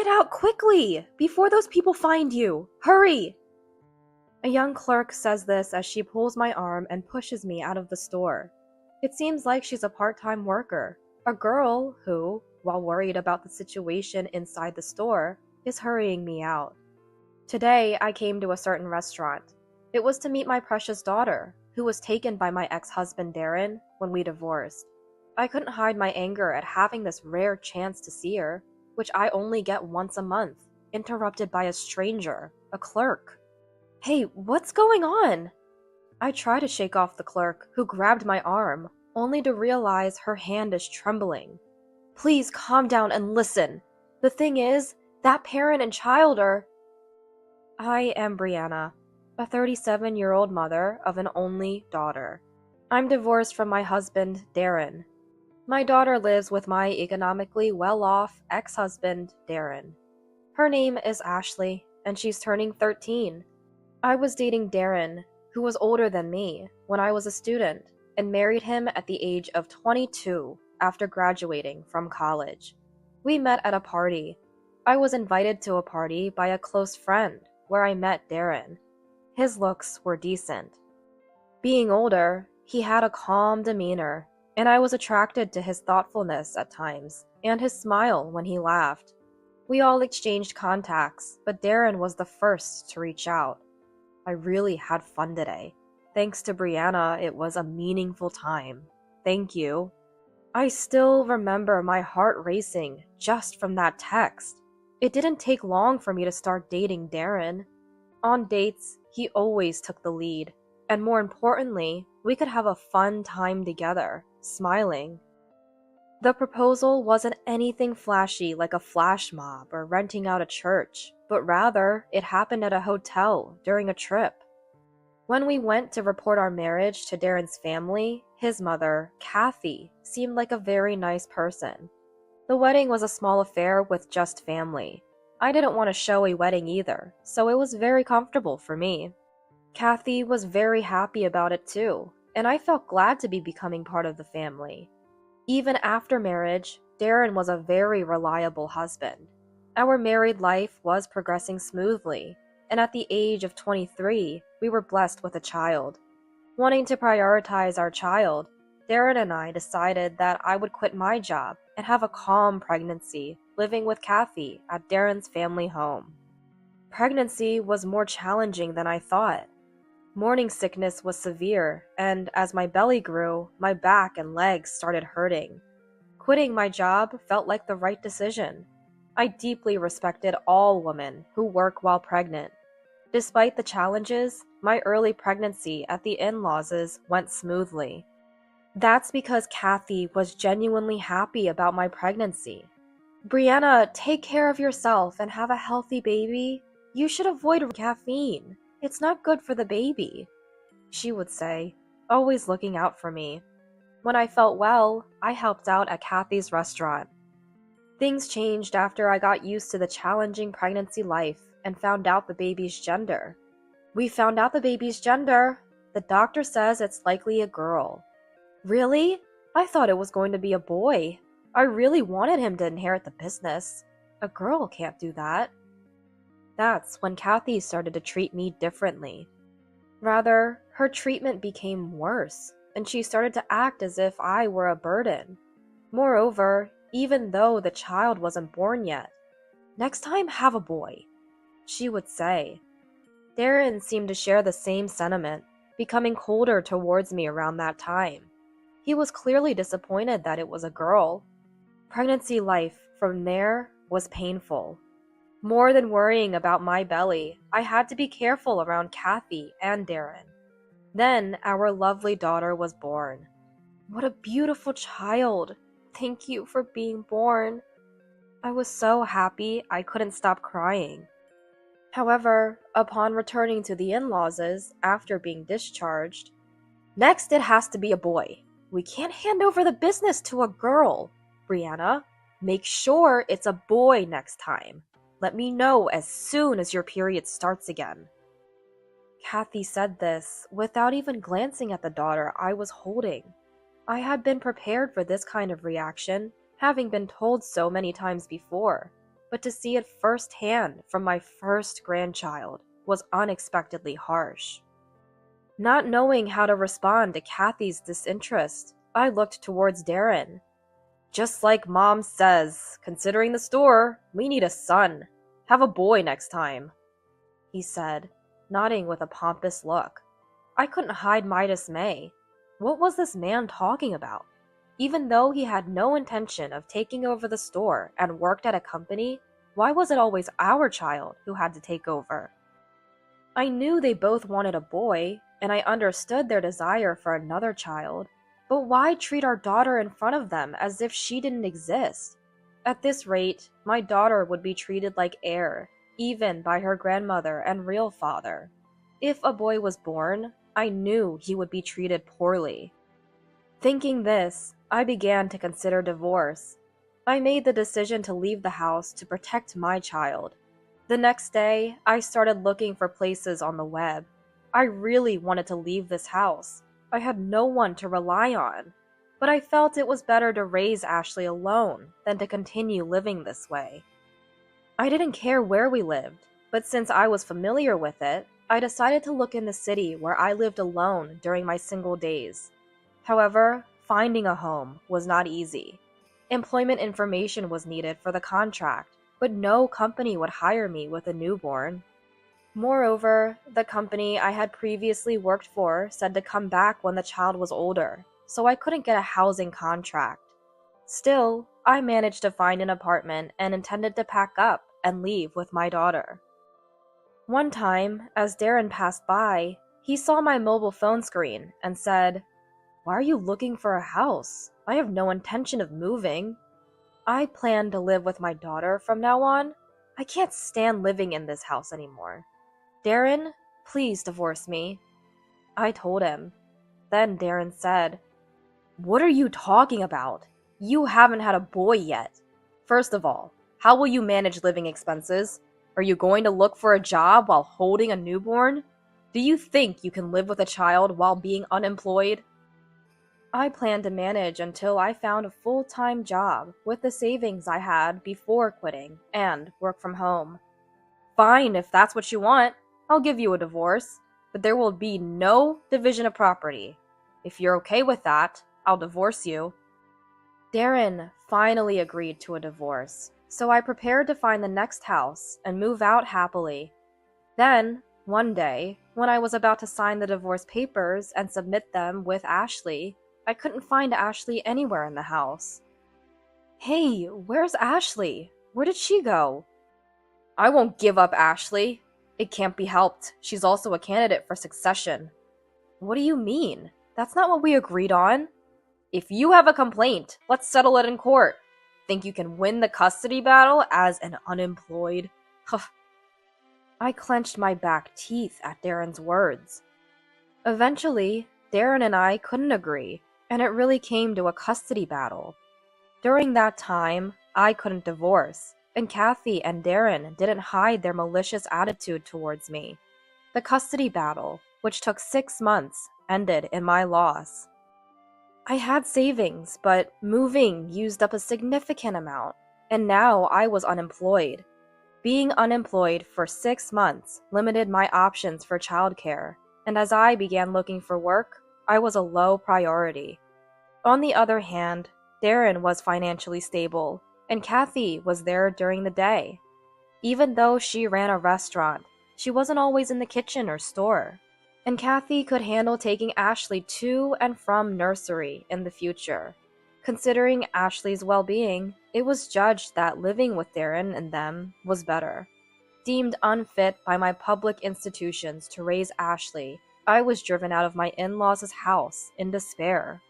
Get out quickly, before those people find you! Hurry! A young clerk says this as she pulls my arm and pushes me out of the store. It seems like she's a part-time worker, a girl who, while worried about the situation inside the store, is hurrying me out. Today, I came to a certain restaurant. It was to meet my precious daughter, who was taken by my ex-husband Darren when we divorced. I couldn't hide my anger at having this rare chance to see her, which I only get once a month, interrupted by a stranger, a clerk. Hey, what's going on? I try to shake off the clerk, who grabbed my arm, only to realize her hand is trembling. Please calm down and listen. The thing is, that parent and child are... I am Brianna, a 37-year-old mother of an only daughter. I'm divorced from my husband, Darren. My daughter lives with my economically well-off ex-husband, Darren. Her name is Ashley, and she's turning 13. I was dating Darren, who was older than me, when I was a student, and married him at the age of 22 after graduating from college. We met at a party. I was invited to a party by a close friend, where I met Darren. His looks were decent. Being older, he had a calm demeanor, and I was attracted to his thoughtfulness at times, and his smile when he laughed. We all exchanged contacts, but Darren was the first to reach out. I really had fun today. Thanks to Brianna, it was a meaningful time. Thank you. I still remember my heart racing just from that text. It didn't take long for me to start dating Darren. On dates, he always took the lead, and more importantly, we could have a fun time together, smiling. The proposal wasn't anything flashy like a flash mob or renting out a church, but rather it happened at a hotel during a trip. When we went to report our marriage to Darren's family, his mother, Kathy, seemed like a very nice person. The wedding was a small affair with just family. I didn't want a showy wedding either, so it was very comfortable for me. Kathy was very happy about it too, and I felt glad to be becoming part of the family. Even after marriage, Darren was a very reliable husband. Our married life was progressing smoothly, and at the age of 23, we were blessed with a child. Wanting to prioritize our child, Darren and I decided that I would quit my job and have a calm pregnancy, living with Kathy at Darren's family home. Pregnancy was more challenging than I thought. Morning sickness was severe, and as my belly grew, my back and legs started hurting. Quitting my job felt like the right decision. I deeply respected all women who work while pregnant. Despite the challenges, my early pregnancy at the in-laws' went smoothly. That's because Kathy was genuinely happy about my pregnancy. Brianna, take care of yourself and have a healthy baby. You should avoid caffeine. It's not good for the baby, she would say, always looking out for me. When I felt well, I helped out at Kathy's restaurant. Things changed after I got used to the challenging pregnancy life and found out the baby's gender. We found out the baby's gender. The doctor says it's likely a girl. Really? I thought it was going to be a boy. I really wanted him to inherit the business. A girl can't do that. That's when Kathy started to treat me differently. Rather, her treatment became worse, and she started to act as if I were a burden. Moreover, even though the child wasn't born yet, "Next time, have a boy," she would say. Darren seemed to share the same sentiment, becoming colder towards me around that time. He was clearly disappointed that it was a girl. Pregnancy life from there was painful. More than worrying about my belly, I had to be careful around Kathy and Darren. Then our lovely daughter was born. What a beautiful child! Thank you for being born. I was so happy I couldn't stop crying. However, upon returning to the in-laws' after being discharged, "Next it has to be a boy. We can't hand over the business to a girl. Brianna, make sure it's a boy next time. Let me know as soon as your period starts again." Kathy said this without even glancing at the daughter I was holding. I had been prepared for this kind of reaction, having been told so many times before, but to see it firsthand from my first grandchild was unexpectedly harsh. Not knowing how to respond to Kathy's disinterest, I looked towards Darren. "Just like Mom says, considering the store, we need a son. Have a boy next time," he said, nodding with a pompous look. I couldn't hide my dismay. What was this man talking about? Even though he had no intention of taking over the store and worked at a company, why was it always our child who had to take over? I knew they both wanted a boy, and I understood their desire for another child, but why treat our daughter in front of them as if she didn't exist? At this rate, my daughter would be treated like heir, even by her grandmother and real father. If a boy was born, I knew he would be treated poorly. Thinking this, I began to consider divorce. I made the decision to leave the house to protect my child. The next day, I started looking for places on the web. I really wanted to leave this house. I had no one to rely on, but I felt it was better to raise Ashley alone than to continue living this way. I didn't care where we lived, but since I was familiar with it, I decided to look in the city where I lived alone during my single days. However, finding a home was not easy. Employment information was needed for the contract, but no company would hire me with a newborn. Moreover, the company I had previously worked for said to come back when the child was older, so I couldn't get a housing contract. Still, I managed to find an apartment and intended to pack up and leave with my daughter. One time, as Darren passed by, he saw my mobile phone screen and said, "Why are you looking for a house? I have no intention of moving. I plan to live with my daughter from now on. I can't stand living in this house anymore. Darren, please divorce me." I told him. Then Darren said, "What are you talking about? You haven't had a boy yet. First of all, how will you manage living expenses? Are you going to look for a job while holding a newborn? Do you think you can live with a child while being unemployed?" I planned to manage until I found a full-time job with the savings I had before quitting and work from home. "Fine, if that's what you want. I'll give you a divorce, but there will be no division of property. If you're okay with that, I'll divorce you." Darren finally agreed to a divorce, so I prepared to find the next house and move out happily. Then, one day, when I was about to sign the divorce papers and submit them with Ashley, I couldn't find Ashley anywhere in the house. "Hey, where's Ashley? Where did she go?" "I won't give up Ashley. It can't be helped. She's also a candidate for succession." "What do you mean? That's not what we agreed on." "If you have a complaint, let's settle it in court. Think you can win the custody battle as an unemployed?" I clenched my back teeth at Darren's words. Eventually, Darren and I couldn't agree, and it really came to a custody battle. During that time, I couldn't divorce, and Kathy and Darren didn't hide their malicious attitude towards me. The custody battle, which took 6 months, ended in my loss. I had savings, but moving used up a significant amount, and now I was unemployed. Being unemployed for 6 months limited my options for childcare, and as I began looking for work, I was a low priority. On the other hand, Darren was financially stable, and Kathy was there during the day. Even though she ran a restaurant, she wasn't always in the kitchen or store. And Kathy could handle taking Ashley to and from nursery in the future. Considering Ashley's well-being, it was judged that living with Darren and them was better. Deemed unfit by my public institutions to raise Ashley, I was driven out of my in-laws' house in despair.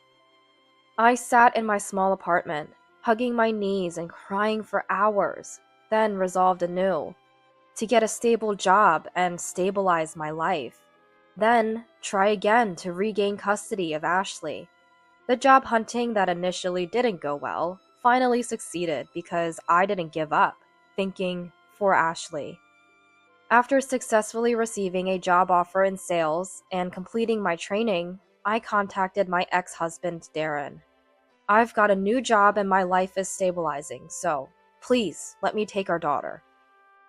I sat in my small apartment, hugging my knees and crying for hours, then resolved anew to get a stable job and stabilize my life. Then, try again to regain custody of Ashley. The job hunting that initially didn't go well finally succeeded because I didn't give up, thinking, for Ashley. After successfully receiving a job offer in sales and completing my training, I contacted my ex-husband, Darren. "I've got a new job and my life is stabilizing, so Please, let me take our daughter.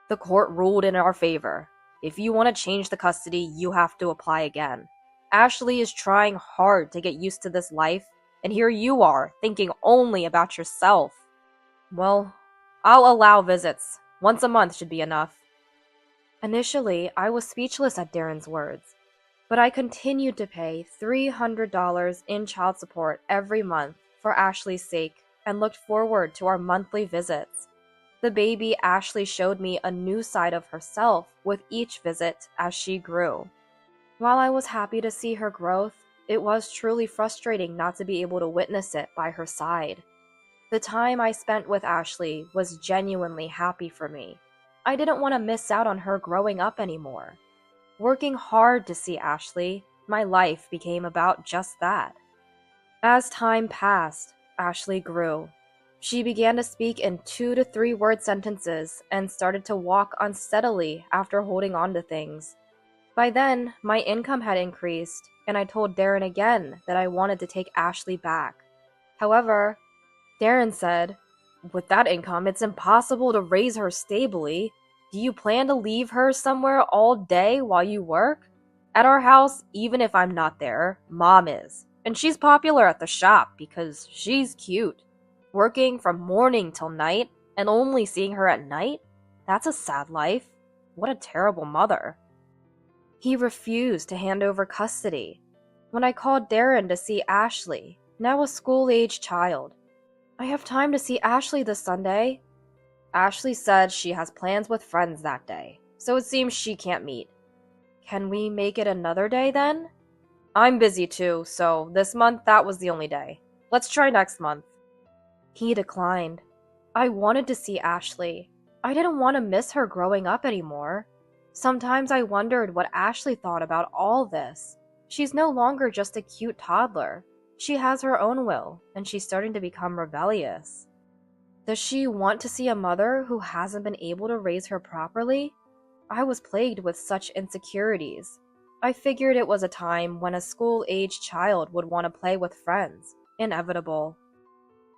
The court ruled in our favor. If you want to change the custody, you have to apply again. Ashley is trying hard to get used to this life, and here you are, thinking only about yourself. Well, I'll allow visits. Once a month should be enough. Initially, I was speechless at Darren's words, but I continued to pay $300 in child support every month for Ashley's sake and looked forward to our monthly visits. The baby Ashley showed me a new side of herself with each visit as she grew. While I was happy to see her growth, it was truly frustrating not to be able to witness it by her side. The time I spent with Ashley was genuinely happy for me. I didn't want to miss out on her growing up anymore. Working hard to see Ashley, my life became about just that. As time passed, Ashley grew. She began to speak in 2 to 3 word sentences and started to walk unsteadily after holding on to things. By then, my income had increased, and I told Darren again that I wanted to take Ashley back. However, Darren said, "With that income, it's impossible to raise her stably. Do you plan to leave her somewhere all day while you work? At our house, even if I'm not there, Mom is. And she's popular at the shop because she's cute. Working from morning till night and only seeing her at night? That's a sad life. What a terrible mother." He refused to hand over custody. When I called Darren to see Ashley, now a school-age child, "I have time to see Ashley this Sunday." Ashley said she has plans with friends that day, so it seems she can't meet. "Can we make it another day then?" "I'm busy too, so this month that was the only day. Let's try next month." He declined. I wanted to see Ashley. I didn't want to miss her growing up anymore. Sometimes I wondered what Ashley thought about all this. She's no longer just a cute toddler. She has her own will, and she's starting to become rebellious. Does she want to see a mother who hasn't been able to raise her properly? I was plagued with such insecurities. I figured it was a time when a school-age child would want to play with friends. Inevitable.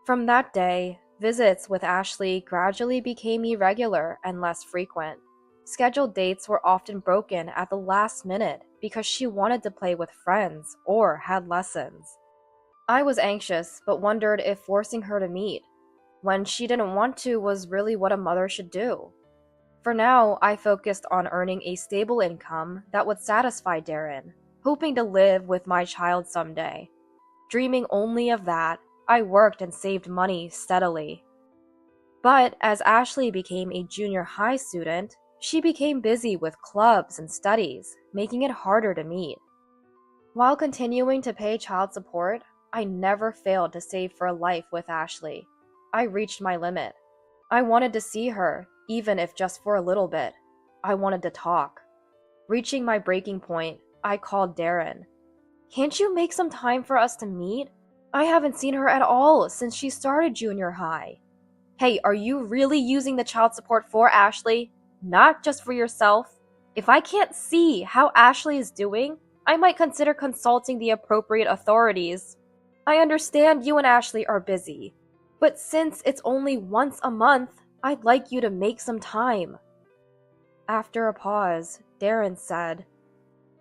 From that day, visits with Ashley gradually became irregular and less frequent. Scheduled dates were often broken at the last minute because she wanted to play with friends or had lessons. I was anxious, but wondered if forcing her to meet when she didn't want to was really what a mother should do. For now, I focused on earning a stable income that would satisfy Darren, hoping to live with my child someday. Dreaming only of that, I worked and saved money steadily. But as Ashley became a junior high student, she became busy with clubs and studies, making it harder to meet. While continuing to pay child support, I never failed to save for a life with Ashley. I reached my limit. I wanted to see her, even if just for a little bit. I wanted to talk. Reaching my breaking point, I called Darren. "Can't you make some time for us to meet? I haven't seen her at all since she started junior high." "Hey, are you really using the child support for Ashley? Not just for yourself? If I can't see how Ashley is doing, I might consider consulting the appropriate authorities. I understand you and Ashley are busy, but since it's only once a month, I'd like you to make some time." After a pause, Darren said,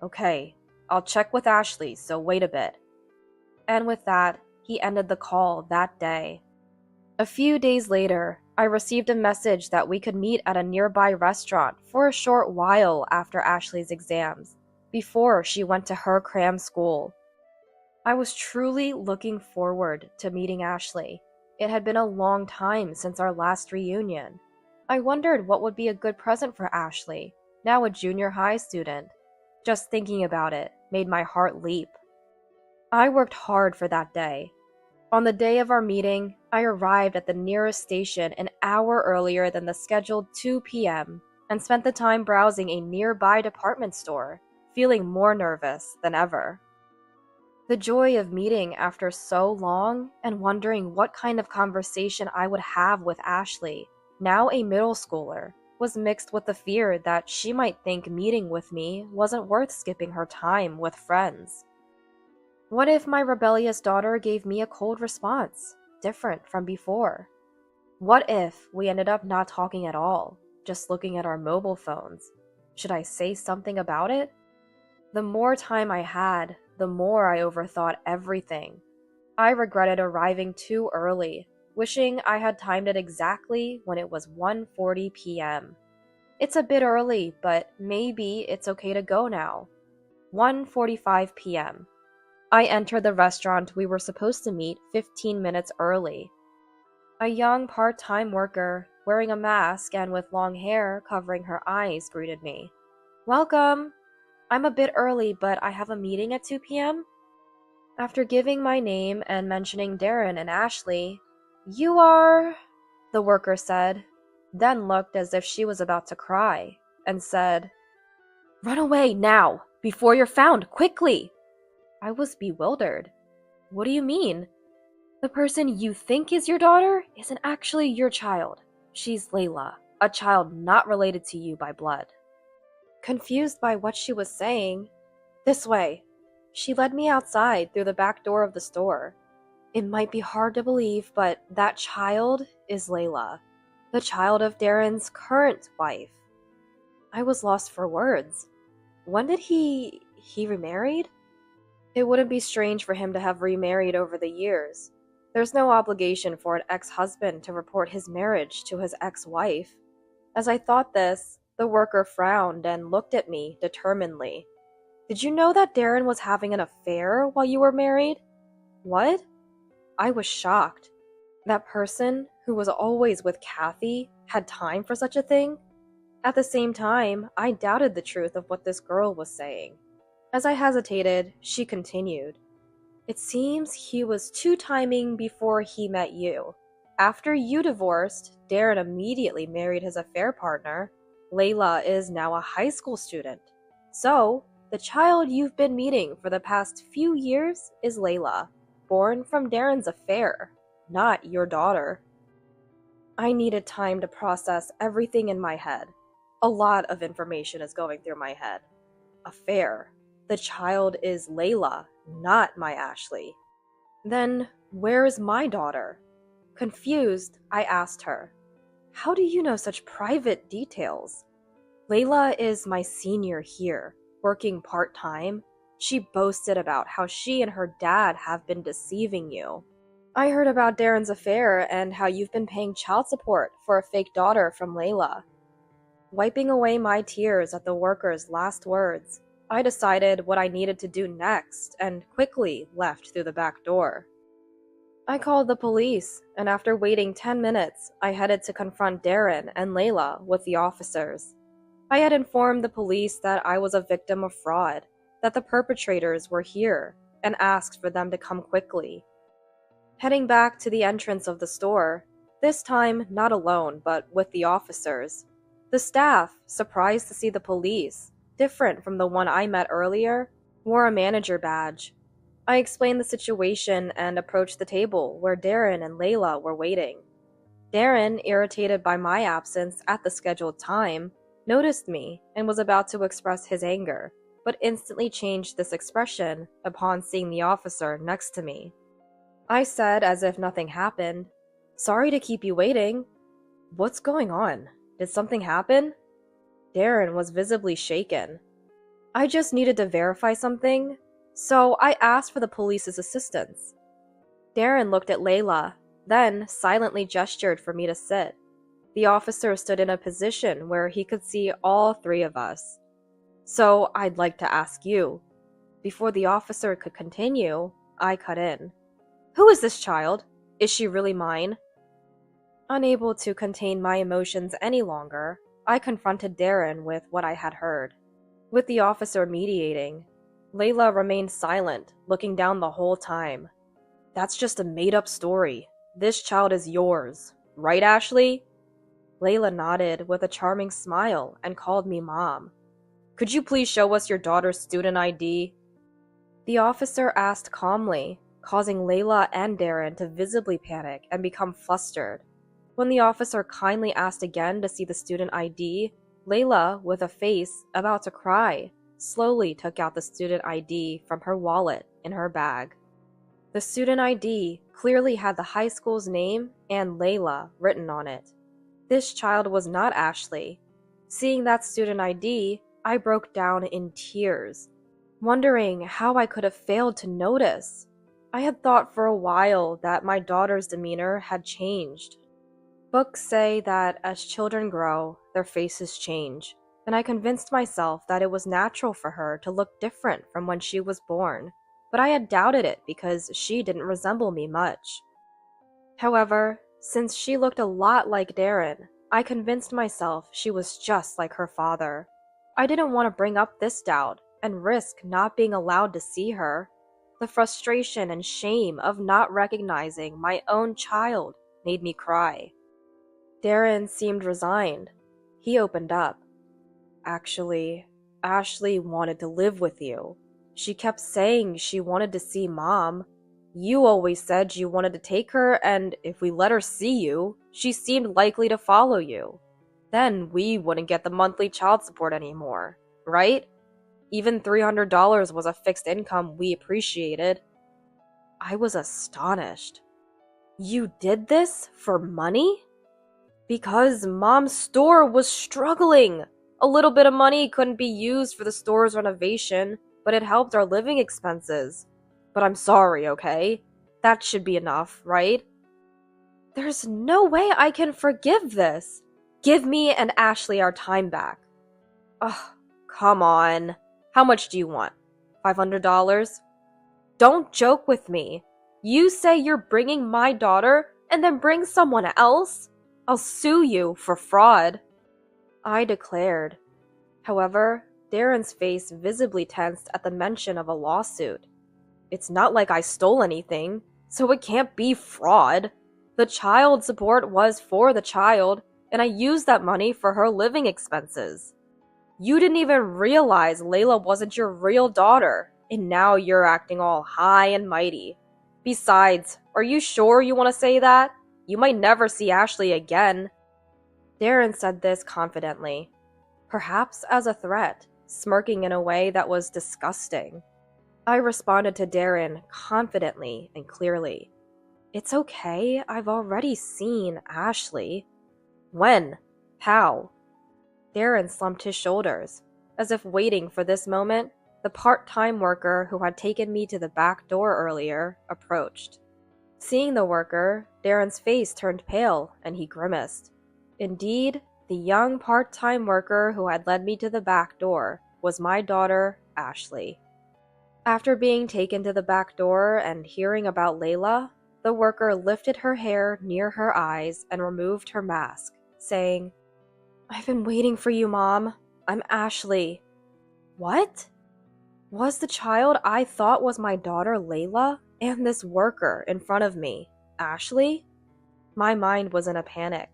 "Okay, I'll check with Ashley, so wait a bit." And with that, he ended the call that day. A few days later, I received a message that we could meet at a nearby restaurant for a short while after Ashley's exams, before she went to her cram school. I was truly looking forward to meeting Ashley. It had been a long time since our last reunion. I wondered what would be a good present for Ashley, now a junior high student. Just thinking about it made my heart leap. I worked hard for that day. On the day of our meeting, I arrived at the nearest station an hour earlier than the scheduled 2 p.m. and spent the time browsing a nearby department store, feeling more nervous than ever. The joy of meeting after so long and wondering what kind of conversation I would have with Ashley, now a middle schooler, was mixed with the fear that she might think meeting with me wasn't worth skipping her time with friends. What if my rebellious daughter gave me a cold response, different from before? What if we ended up not talking at all, just looking at our mobile phones? Should I say something about it? The more time I had, the more I overthought everything. I regretted arriving too early, wishing I had timed it exactly when it was 1:40 p.m. It's a bit early, but maybe it's okay to go now. 1:45 p.m. I entered the restaurant we were supposed to meet 15 minutes early. A young part-time worker, wearing a mask and with long hair covering her eyes, greeted me. Welcome! I'm a bit early, but I have a meeting at 2 p.m. After giving my name and mentioning Darren and Ashley, "You are," the worker said, then looked as if she was about to cry, and said, "Run away now, before you're found, quickly!" I was bewildered. What do you mean? The person you think is your daughter isn't actually your child. She's Layla, a child not related to you by blood. Confused by what she was saying, "This way." She led me outside through the back door of the store. It might be hard to believe, but that child is Layla, the child of Darren's current wife. I was lost for words. When did he remarried? It wouldn't be strange for him to have remarried over the years. There's no obligation for an ex-husband to report his marriage to his ex-wife. As I thought this, the worker frowned and looked at me determinedly. "Did you know that Darren was having an affair while you were married?" What? I was shocked. That person, who was always with Kathy, had time for such a thing? At the same time, I doubted the truth of what this girl was saying. As I hesitated, she continued. "It seems he was two-timing before he met you. After you divorced, Darren immediately married his affair partner. Layla is now a high school student. So, the child you've been meeting for the past few years is Layla, born from Darren's affair, not your daughter." I needed time to process everything in my head. A lot of information is going through my head. Affair. The child is Layla, not my Ashley. Then, where is my daughter? Confused, I asked her, "How do you know such private details?" "Layla is my senior here, working part-time. She boasted about how she and her dad have been deceiving you. I heard about Darren's affair and how you've been paying child support for a fake daughter from Layla." Wiping away my tears at the worker's last words, I decided what I needed to do next and quickly left through the back door. I called the police, and after waiting 10 minutes, I headed to confront Darren and Layla with the officers. I had informed the police that I was a victim of fraud, that the perpetrators were here, and asked for them to come quickly. Heading back to the entrance of the store, this time not alone but with the officers. The staff, surprised to see the police, different from the one I met earlier, wore a manager badge. I explained the situation and approached the table where Darren and Layla were waiting. Darren, irritated by my absence at the scheduled time, noticed me and was about to express his anger, but instantly changed this expression upon seeing the officer next to me. I said, as if nothing happened, "Sorry to keep you waiting." "What's going on? Did something happen?" Darren was visibly shaken. "I just needed to verify something, so I asked for the police's assistance." Darren looked at Layla, then silently gestured for me to sit. The officer stood in a position where he could see all three of us. "So I'd like to ask you." Before the officer could continue, I cut in. "Who is this child? Is she really mine?" Unable to contain my emotions any longer, I confronted Darren with what I had heard. With the officer mediating, Layla remained silent, looking down the whole time. "That's just a made-up story. This child is yours. Right, Ashley?" Layla nodded with a charming smile and called me Mom. "Could you please show us your daughter's student ID?" The officer asked calmly, causing Layla and Darren to visibly panic and become flustered. When the officer kindly asked again to see the student ID, Layla, with a face about to cry, slowly took out the student ID from her wallet in her bag. The student ID clearly had the high school's name and Layla written on it. This child was not Ashley. Seeing that student ID, I broke down in tears, wondering how I could have failed to notice. I had thought for a while that my daughter's demeanor had changed. Books say that as children grow, their faces change, and I convinced myself that it was natural for her to look different from when she was born, but I had doubted it because she didn't resemble me much. However, since she looked a lot like Darren, I convinced myself she was just like her father. I didn't want to bring up this doubt and risk not being allowed to see her. The frustration and shame of not recognizing my own child made me cry. Darren seemed resigned. He opened up. Actually, Ashley wanted to live with you. She kept saying she wanted to see Mom. You always said you wanted to take her, and if we let her see you, she seemed likely to follow you. Then we wouldn't get the monthly child support anymore, right? Even $300 was a fixed income we appreciated. I was astonished. You did this for money? Because Mom's store was struggling. A little bit of money couldn't be used for the store's renovation, but it helped our living expenses. But I'm sorry, okay? That should be enough, right? There's no way I can forgive this. Give me and Ashley our time back. Ugh, come on. How much do you want? $500? Don't joke with me. You say you're bringing my daughter and then bring someone else? I'll sue you for fraud. I declared. However, Darren's face visibly tensed at the mention of a lawsuit. It's not like I stole anything, so it can't be fraud. The child support was for the child, and I used that money for her living expenses. You didn't even realize Layla wasn't your real daughter, and now you're acting all high and mighty. Besides, are you sure you want to say that? You might never see Ashley again. Darren said this confidently, perhaps as a threat, smirking in a way that was disgusting. I responded to Darren confidently and clearly. It's okay, I've already seen Ashley. When? How? Darren slumped his shoulders. As if waiting for this moment, the part-time worker who had taken me to the back door earlier approached. Seeing the worker, Darren's face turned pale and he grimaced. Indeed, the young part-time worker who had led me to the back door was my daughter, Ashley. After being taken to the back door and hearing about Layla, the worker lifted her hair near her eyes and removed her mask, saying, I've been waiting for you, Mom. I'm Ashley. What? Was the child I thought was my daughter Layla and this worker in front of me, Ashley? My mind was in a panic.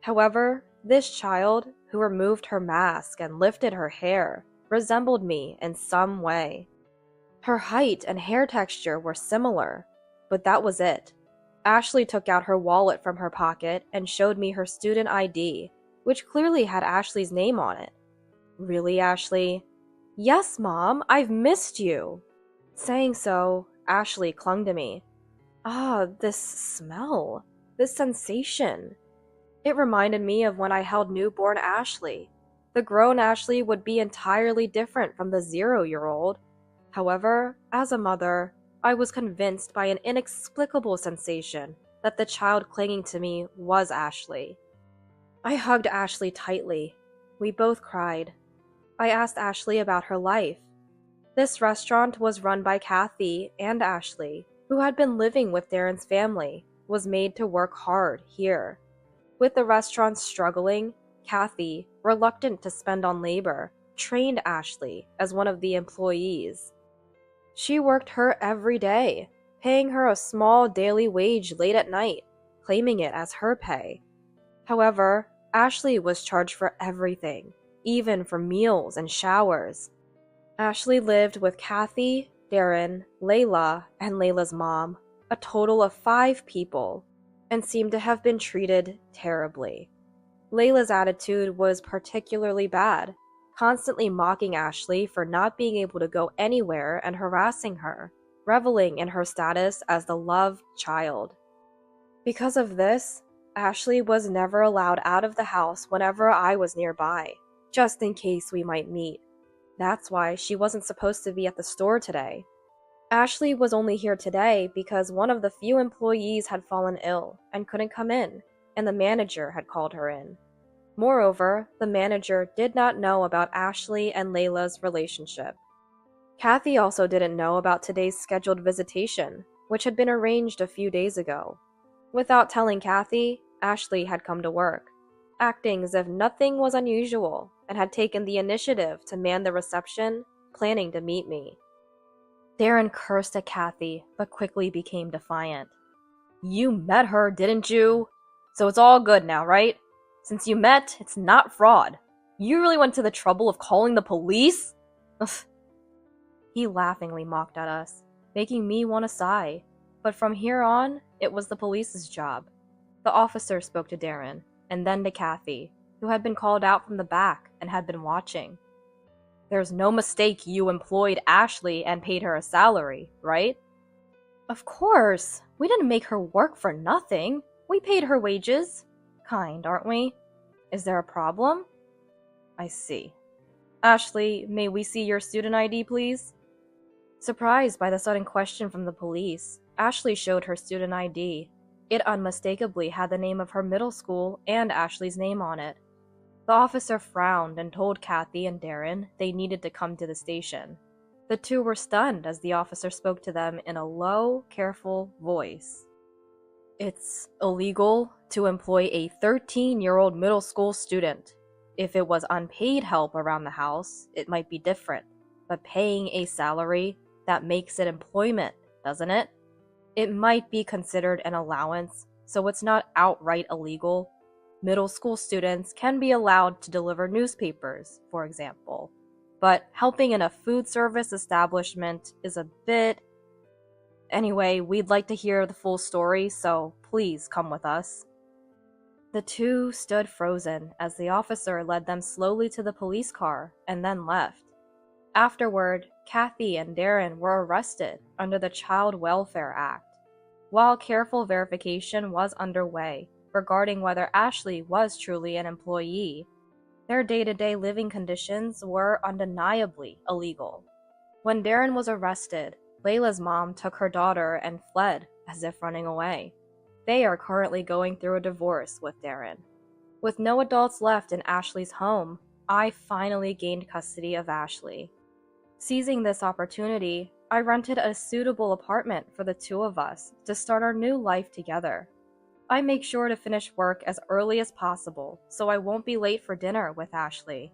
However, this child, who removed her mask and lifted her hair, resembled me in some way. Her height and hair texture were similar, but that was it. Ashley took out her wallet from her pocket and showed me her student ID, which clearly had Ashley's name on it. Really, Ashley? Yes, Mom, I've missed you. Saying so, Ashley clung to me. Ah, this smell, this sensation. It reminded me of when I held newborn Ashley. The grown Ashley would be entirely different from the 0-year-old. However, as a mother, I was convinced by an inexplicable sensation that the child clinging to me was Ashley. I hugged Ashley tightly. We both cried. I asked Ashley about her life. This restaurant was run by Kathy and Ashley, who had been living with Darren's family, was made to work hard here. With the restaurant struggling, Kathy, reluctant to spend on labor, trained Ashley as one of the employees. She worked her every day, paying her a small daily wage late at night, claiming it as her pay. However, Ashley was charged for everything, even for meals and showers. Ashley lived with Kathy, Darren, Layla, and Layla's mom, a total of 5 people, and seemed to have been treated terribly. Layla's attitude was particularly bad, constantly mocking Ashley for not being able to go anywhere and harassing her, reveling in her status as the loved child. Because of this, Ashley was never allowed out of the house whenever I was nearby, just in case we might meet. That's why she wasn't supposed to be at the store today. Ashley was only here today because one of the few employees had fallen ill and couldn't come in, and the manager had called her in. Moreover, the manager did not know about Ashley and Layla's relationship. Kathy also didn't know about today's scheduled visitation, which had been arranged a few days ago. Without telling Kathy, Ashley had come to work, acting as if nothing was unusual, and had taken the initiative to man the reception, planning to meet me. Darren cursed at Kathy, but quickly became defiant. "You met her, didn't you? So it's all good now, right? Since you met, it's not fraud. You really went to the trouble of calling the police?" Ugh. He laughingly mocked at us, making me want to sigh. But from here on, it was the police's job. The officer spoke to Darren, and then to Kathy, who had been called out from the back and had been watching. "There's no mistake you employed Ashley and paid her a salary, right?" "Of course! We didn't make her work for nothing. We paid her wages. Kind, aren't we? Is there a problem?" "I see. Ashley, may we see your student ID, please?" Surprised by the sudden question from the police, Ashley showed her student ID. It unmistakably had the name of her middle school and Ashley's name on it. The officer frowned and told Kathy and Darren they needed to come to the station. The two were stunned as the officer spoke to them in a low, careful voice. "It's illegal to employ a 13-year-old middle school student. If it was unpaid help around the house, it might be different. But paying a salary, that makes it employment, doesn't it? It might be considered an allowance, so it's not outright illegal. Middle school students can be allowed to deliver newspapers, for example. But helping in a food service establishment is a bit... Anyway, we'd like to hear the full story, so please come with us." The two stood frozen as the officer led them slowly to the police car and then left. Afterward, Kathy and Darren were arrested under the Child Welfare Act. While careful verification was underway regarding whether Ashley was truly an employee, their day-to-day living conditions were undeniably illegal. When Darren was arrested, Layla's mom took her daughter and fled, as if running away. They are currently going through a divorce with Darren. With no adults left in Ashley's home, I finally gained custody of Ashley. Seizing this opportunity, I rented a suitable apartment for the two of us to start our new life together. I make sure to finish work as early as possible so I won't be late for dinner with Ashley.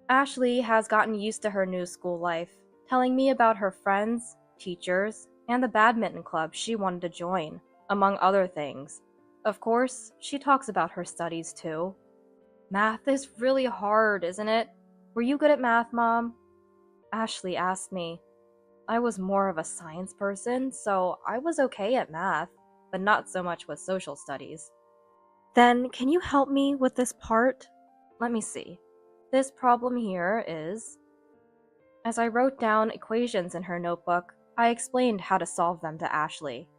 Ashley has gotten used to her new school life, telling me about her friends, teachers, and the badminton club she wanted to join, among other things. Of course, she talks about her studies too. "Math is really hard, isn't it? Were you good at math, Mom?" Ashley asked me. I was more of a science person, so I was okay at math, but not so much with social studies. "Then can you help me with this part? Let me see. This problem here is..." As I wrote down equations in her notebook, I explained how to solve them to Ashley.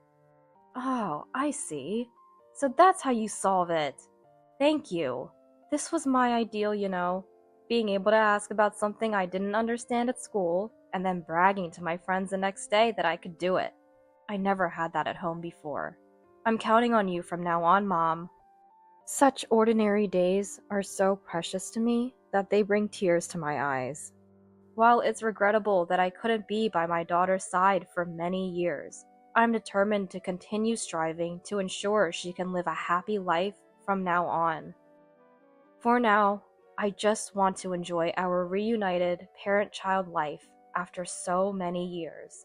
"Oh, I see. So that's how you solve it. Thank you. This was my ideal, being able to ask about something I didn't understand at school, and then bragging to my friends the next day that I could do it. I never had that at home before. I'm counting on you from now on, Mom." Such ordinary days are so precious to me that they bring tears to my eyes. While it's regrettable that I couldn't be by my daughter's side for many years, I'm determined to continue striving to ensure she can live a happy life from now on. For now, I just want to enjoy our reunited parent-child life after so many years.